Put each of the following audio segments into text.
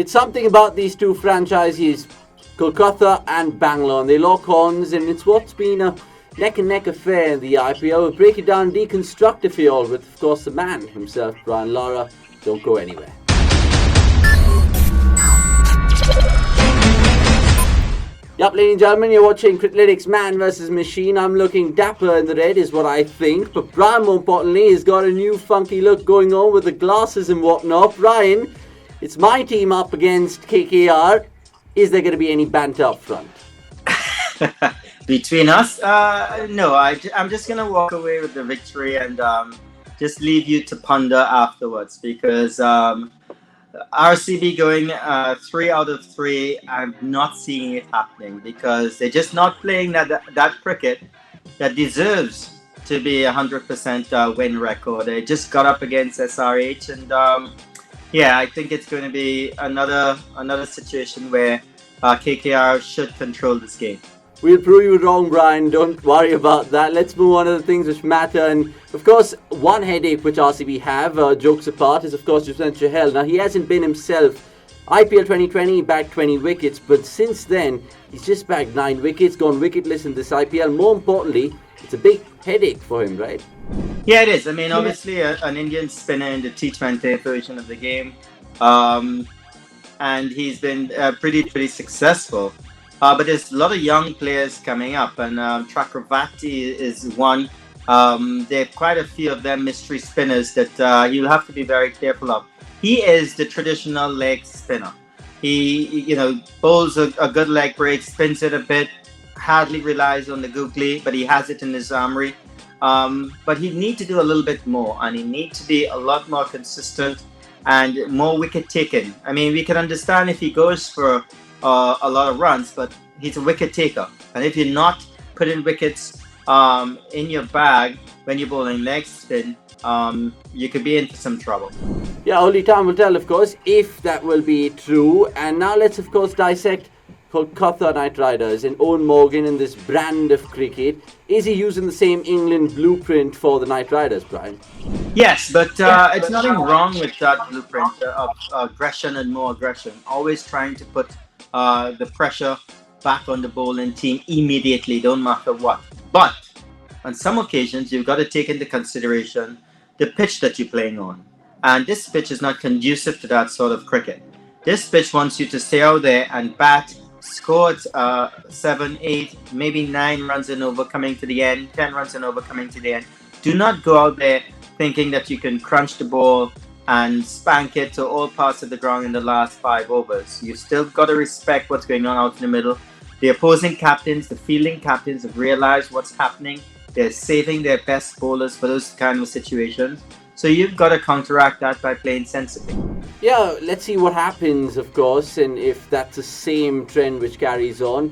It's something about these two franchises, Kolkata and Bangalore, and they lock horns, and it's what's been a neck and neck affair in the IPL. We'll break it down, deconstruct it for you all with, of course, the man himself, Brian Lara. Don't go anywhere. Yup, ladies and gentlemen, you're watching Criclytics Man vs. Machine. I'm looking dapper in the red is what I think, but Brian, more importantly, has got a new funky look going on with the glasses and whatnot. Brian, it's my team up against KKR. Is there going to be any banter up front? Between us? No, I'm just going to walk away with the victory and just leave you to ponder afterwards, because RCB going 3 out of 3, I'm not seeing it happening, because they're just not playing that cricket that deserves to be 100% win record. They just got up against SRH, and yeah, I think it's going to be another situation where KKR should control this game. We'll prove you wrong, Brian. Don't worry about that. Let's move on to the things which matter. And, of course, one headache which RCB have, jokes apart, is, of course, Yuzvendra Chahal. Now, he hasn't been himself. IPL 2020, he bagged 20 wickets. But since then, he's just bagged 9 wickets, gone wicketless in this IPL. More importantly, it's a big headache for him, right? Yeah, it is. I mean, obviously, an Indian spinner in the T20 version of the game. And he's been pretty successful. But there's a lot of young players coming up, and Chakravarti is one. There are quite a few of them mystery spinners that you'll have to be very careful of. He is the traditional leg spinner. He, bowls a good leg break, spins it a bit, hardly relies on the googly, but he has it in his armory. But he need to do a little bit more, and he need to be a lot more consistent and more wicket taken. I mean, we can understand if he goes for a lot of runs, but he's a wicket taker, and if you're not putting wickets in your bag when you're bowling leg spin, you could be in for some trouble. Yeah, only time will tell, of course, if that will be true. And now let's, of course, dissect Kolkata Knight Riders and Owen Morgan in this brand of cricket. Is he using the same England blueprint for the Knight Riders, Brian? Yes, but it's nothing wrong with that blueprint of aggression and more aggression. Always trying to put the pressure back on the bowling team immediately, don't matter what. But on some occasions, you've got to take into consideration the pitch that you're playing on. And this pitch is not conducive to that sort of cricket. This pitch wants you to stay out there and bat, score 7, 8, maybe 9 runs and over coming to the end, 10 runs and over coming to the end. Do not go out there thinking that you can crunch the ball and spank it to all parts of the ground in the last 5 overs. You've still got to respect what's going on out in the middle. The opposing captains, the fielding captains have realized what's happening. They're saving their best bowlers for those kind of situations. So you've got to counteract that by playing sensibly. Yeah, let's see what happens, of course, and if that's the same trend which carries on.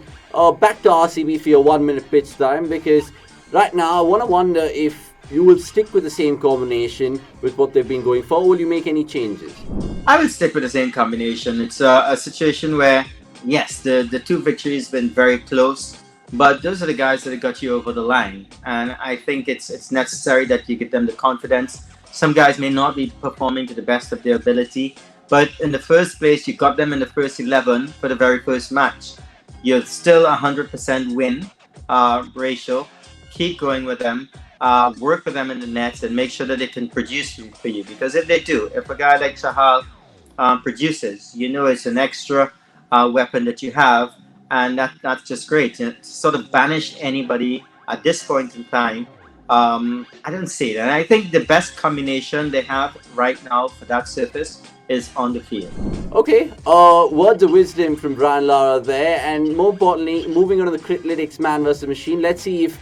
Back to RCB for your 1 minute pitch time, because right now I want to wonder if you will stick with the same combination with what they've been going for, or will you make any changes? I will stick with the same combination. It's a situation where, yes, the 2 victories have been very close, but those are the guys that have got you over the line. And I think it's necessary that you give them the confidence. Some guys may not be performing to the best of their ability, but in the first place, you got them in the first 11 for the very first match. You're still 100% win ratio. Keep going with them. Work with them in the nets and make sure that they can produce for you. Because if they do, if a guy like Chahal produces, it's an extra weapon that you have, and that's just great. To sort of banish anybody at this point in time, I don't see it. And I think the best combination they have right now for that surface is on the field. Okay, words of wisdom from Brian Lara there. And more importantly, moving on to the Criclytics Man vs. Machine, let's see if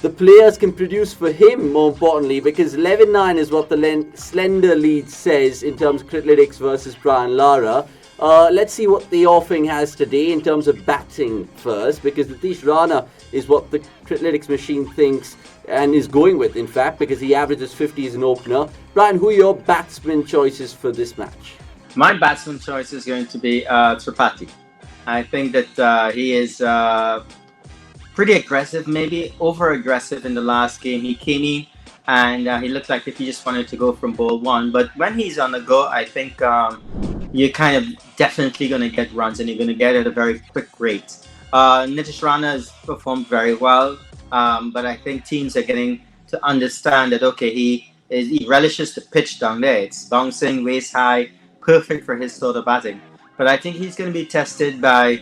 the players can produce for him, more importantly, because 11-9 is what the slender lead says in terms of Criclytics versus Brian Lara. Let's see what the offering has today in terms of batting first, because Nitish Rana is what the Criclytics machine thinks and is going with, in fact, because he averages 50 as an opener. Brian, who are your batsman choices for this match? My batsman choice is going to be Tripathi. I think that he is pretty aggressive, maybe over-aggressive in the last game. He came in and he looked like if he just wanted to go from ball 1. But when he's on the go, I think you're kind of definitely going to get runs, and you're going to get at a very quick rate. Nitish Rana has performed very well, but I think teams are getting to understand that, okay, he relishes the pitch down there. It's bouncing, waist high, perfect for his sort of batting. But I think he's going to be tested by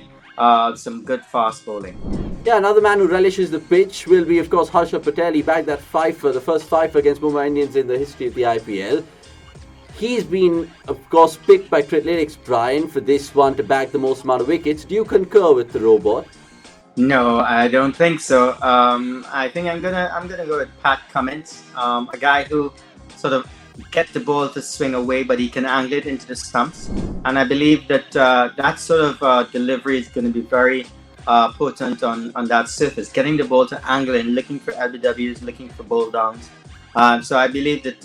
some good fast bowling. Yeah, another man who relishes the pitch will be, of course, Harsha Patel. He bagged that fifer, the first fifer against Mumbai Indians in the history of the IPL. He's been, of course, picked by Criclytics, Brian, for this one to bag the most amount of wickets. Do you concur with the robot? No, I don't think so. I think I'm gonna go with Pat Cummins, a guy who sort of get the ball to swing away, but he can angle it into the stumps. And I believe that that sort of delivery is going to be very potent on that surface, getting the ball to angle and looking for LBWs, looking for ball downs. So I believe that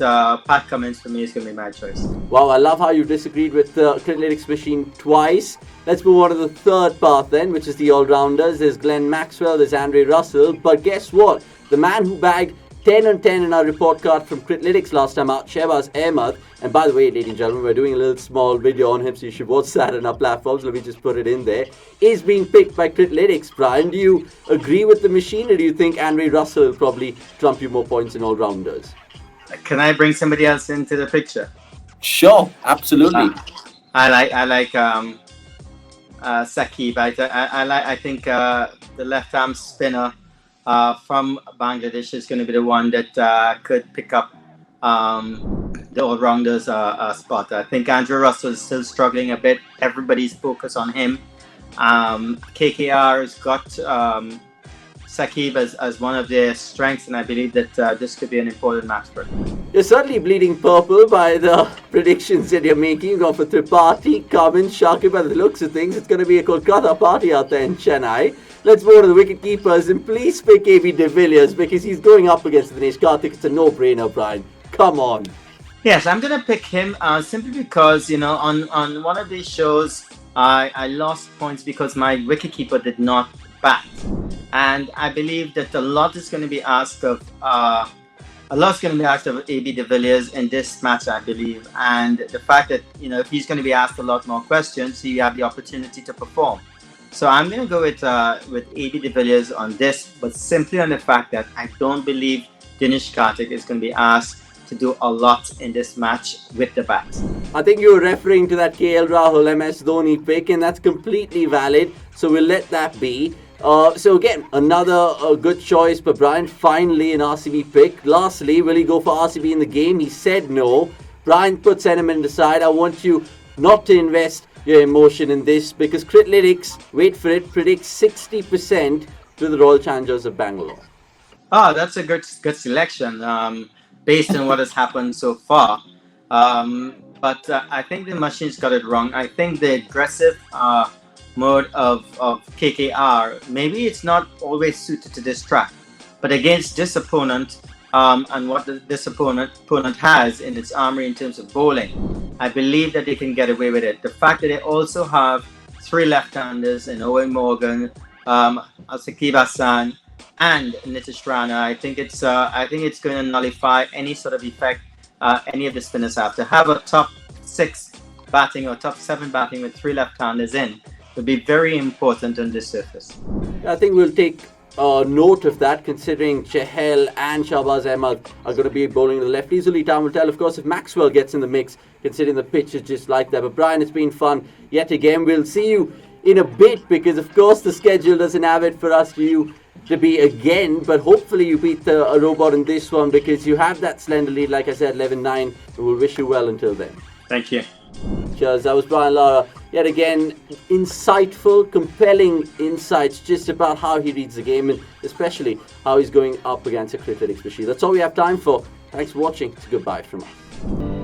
Pat Cummins for me is going to be my choice. Wow, I love how you disagreed with the Criclytics machine twice. Let's move on to the third path then, which is the all-rounders. There's Glenn Maxwell, there's Andre Russell. But guess what? The man who bagged 10 on 10 in our report card from Criclytics last time out, Shehbaz Ahmed. And by the way, ladies and gentlemen, we're doing a little small video on him, so you should watch that on our platforms. Let me just put it in there. Is being picked by Criclytics. Brian, do you agree with the machine, or do you think Andre Russell will probably trump you more points in all-rounders? Can I bring somebody else into the picture? Sure, absolutely. I like Saqib. I think the left arm spinner from Bangladesh is going to be the one that could pick up the all-rounders spot. I think Andrew Russell is still struggling a bit. Everybody's focused on him. KKR has got Saqib as one of their strengths, and I believe that this could be an important match for him. You're certainly bleeding purple by the predictions that you're making. You're going for Tripathi, Cummins, Shakib. By the looks of things, it's going to be a Kolkata party out there in Chennai. Let's move on to the wicket keepers, and please pick AB de Villiers because he's going up against Dinesh Karthik. It's a no-brainer, Brian. Come on. Yes, I'm going to pick him simply because, on one of these shows, I lost points because my wicketkeeper did not bat. And I believe that a lot is going to be asked of AB de Villiers in this match, I believe. And the fact that, if he's going to be asked a lot more questions, you have the opportunity to perform. So I'm going to go with AB de Villiers on this, but simply on the fact that I don't believe Dinesh Karthik is going to be asked to do a lot in this match with the bat. I think you were referring to that KL Rahul MS Dhoni pick, and that's completely valid. So we'll let that be. So again, another good choice for Brian. Finally, an RCB pick. Lastly, will he go for RCB in the game? He said no. Brian, put sentiment aside. I want you not to invest your emotion in this because Criclytics, wait for it, predicts 60% to the Royal Challengers of Bangalore. Oh, that's a good selection based on what has happened so far. But I think the machine's got it wrong. I think the aggressive mode of KKR, maybe it's not always suited to this track, but against this opponent and what this opponent has in its armory in terms of bowling, I believe that they can get away with it. The fact that they also have three left-handers in Owen Morgan, Saqib Hassan, and Nitish Rana, I think it's going to nullify any sort of effect any of the spinners have. To have a top 6 batting or top 7 batting with 3 left-handers in would be very important on this surface. I think we'll take note of that, considering Chahal and Shehbaz Ahmed are going to be bowling the lefties. Only time will tell, of course, if Maxwell gets in the mix, considering the pitch is just like that. But Brian, it's been fun yet again. We'll see you in a bit because, of course, the schedule doesn't have it for us to be again. But hopefully you beat a robot in this one because you have that slender lead, like I said, 11-9. And we'll wish you well until then. Thank you. Cheers. That was Brian Lara. Yet again, insightful, compelling insights just about how he reads the game and especially how he's going up against a Criclytics machine. That's all we have time for. Thanks for watching. It's goodbye from us.